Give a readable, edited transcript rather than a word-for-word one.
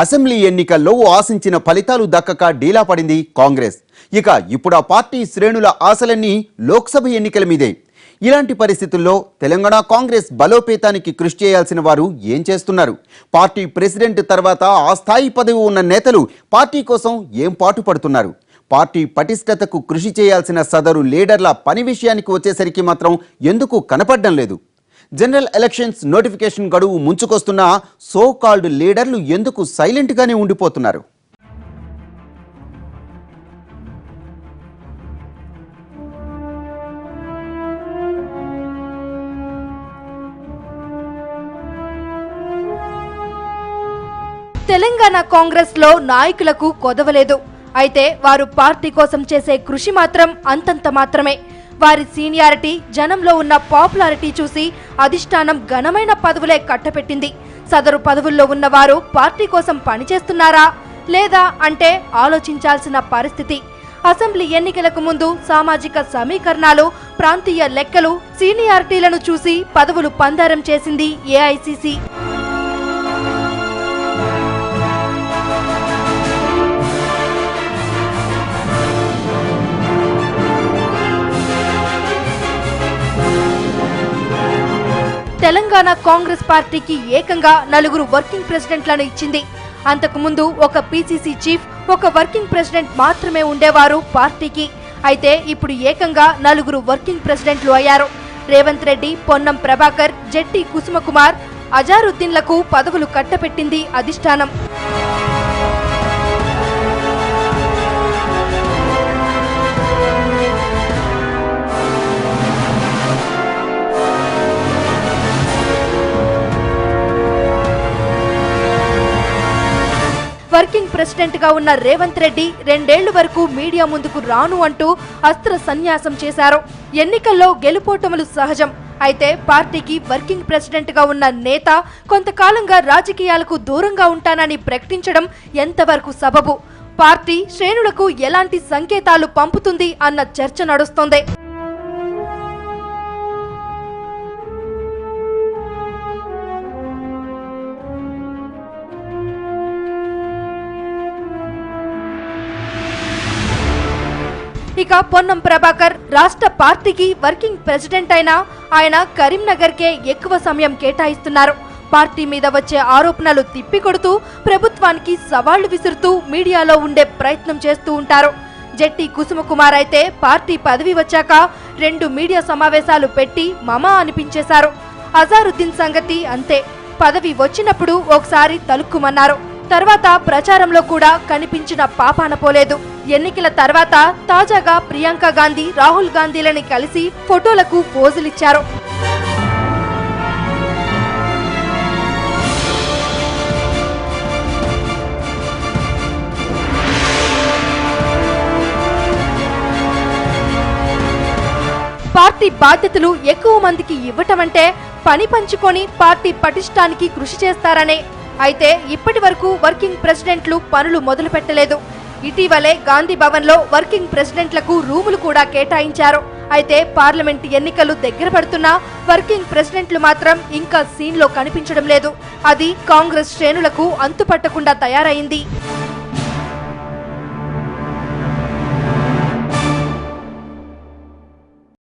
Assembly ఎన్నికల్లో ఆశించిన ఫలితాలు దక్కక డీలా పడింది కాంగ్రెస్. ఇక ఇప్పుడు ఆ పార్టీ శ్రేణుల ఆశలన్నీ లోక్సభ ఎన్నికల మీదే. ఇలాంటి పరిస్థితుల్లో తెలంగాణ కాంగ్రెస్ బలోపేతానికి కృషి చేయాల్సిన వారు ఏం చేస్తున్నారు? పార్టీ ప్రెసిడెంట్ తర్వాత ఆ స్థాయి పదవి ఉన్న నేతలు పార్టీ కోసం ఏం పాటుపడుతున్నారు? పార్టీ పటిష్టతకు కృషి చేయాల్సిన సదరు లీడర్ల పని విషయానికి వచ్చేసరికి మాత్రం ఎందుకు కనపడడం లేదు? జనరల్ ఎలక్షన్స్ నోటిఫికేషన్ గడువు ముంచుకొస్తున్న సో కాల్డ్ లీడర్లు ఎందుకు సైలెంట్గానే ఉండిపోతున్నారు? తెలంగాణ కాంగ్రెస్ లో నాయకులకు కొదవలేదు. అయితే వారు పార్టీ కోసం చేసే కృషి మాత్రం అంతంత మాత్రమే. వారి సీనియారిటీ, జనంలో ఉన్న పాపులారిటీ చూసి అధిష్టానం ఘనమైన పదవులే కట్టపెట్టింది. సదరు పదవుల్లో ఉన్నవారు పార్టీ కోసం పనిచేస్తున్నారా లేదా అంటే ఆలోచించాల్సిన పరిస్థితి. అసెంబ్లీ ఎన్నికలకు ముందు సామాజిక సమీకరణాలు, ప్రాంతీయ లెక్కలు, సీనియారిటీలను చూసి పదవులు పందారం చేసింది ఏఐసీసీ. తెలంగాణ కాంగ్రెస్ పార్టీకి ఏకంగా 4 వర్కింగ్ ప్రెసిడెంట్లను ఇచ్చింది. అంతకుముందు ఒక పీసీసీ చీఫ్, ఒక వర్కింగ్ ప్రెసిడెంట్ మాత్రమే ఉండేవారు పార్టీకి. అయితే ఇప్పుడు ఏకంగా 4 వర్కింగ్ ప్రెసిడెంట్లు అయ్యారు. రేవంత్ రెడ్డి, పొన్నం ప్రభాకర్, జెట్టి కుసుమకుమార్, అజారుద్దీన్లకు పదవులు కట్టపెట్టింది అధిష్టానం. వర్కింగ్ ప్రెసిడెంట్ గా ఉన్న రేవంత్ రెడ్డి 2 ఏళ్ల వరకు మీడియా ముందుకు రాను అంటూ అస్త్ర సన్యాసం చేశారు. ఎన్నికల్లో గెలుపోటములు సహజం. అయితే పార్టీకి వర్కింగ్ ప్రెసిడెంట్ గా ఉన్న నేత కొంతకాలంగా రాజకీయాలకు దూరంగా ఉంటానని ప్రకటించడం ఎంతవరకు సబబు? పార్టీ శ్రేణులకు ఎలాంటి సంకేతాలు పంపుతుంది అన్న చర్చ నడుస్తోంది. ఇక పొన్నం ప్రభాకర్ రాష్ట్ర పార్టీకి వర్కింగ్ ప్రెసిడెంట్ అయినా ఆయన కరీంనగర్కే ఎక్కువ సమయం కేటాయిస్తున్నారు. పార్టీ మీద వచ్చే ఆరోపణలు తిప్పికొడుతూ, ప్రభుత్వానికి సవాళ్లు విసురుతూ మీడియాలో ఉండే ప్రయత్నం చేస్తూ ఉంటారు. జెట్టి కుసుమకుమార్ అయితే పార్టీ పదవి వచ్చాక 2 మీడియా సమావేశాలు పెట్టి మమా అనిపించేశారు. అజారుద్దీన్ సంగతి అంతే. పదవి వచ్చినప్పుడు ఒకసారి తలుక్కుమన్నారు, తర్వాత ప్రచారంలో కూడా కనిపించిన పాపాన పోలేదు. ఎన్నికల తర్వాత తాజాగా ప్రియాంక గాంధీ, రాహుల్ గాంధీలని కలిసి ఫోటోలకు పోజులిచ్చారు. పార్టీ బాధ్యతలు ఎక్కువ మందికి ఇవ్వటమంటే పని పంచుకొని పార్టీ పటిష్టానికి కృషి చేస్తారనే. అయితే ఇప్పటి వరకు వర్కింగ్ ప్రెసిడెంట్లు పనులు మొదలు పెట్టలేదు. ఇటీవలే గాంధీ భవన్ లో వర్కింగ్ ప్రెసిడెంట్లకు రూములు కూడా కేటాయించారు. అయితే పార్లమెంట్ ఎన్నికలు దగ్గర పడుతున్నా వర్కింగ్ ప్రెసిడెంట్లు మాత్రం ఇంకా సీన్ లో కనిపించడం లేదు. అది కాంగ్రెస్ శ్రేణులకు అంతుపట్టకుండా తయారైంది.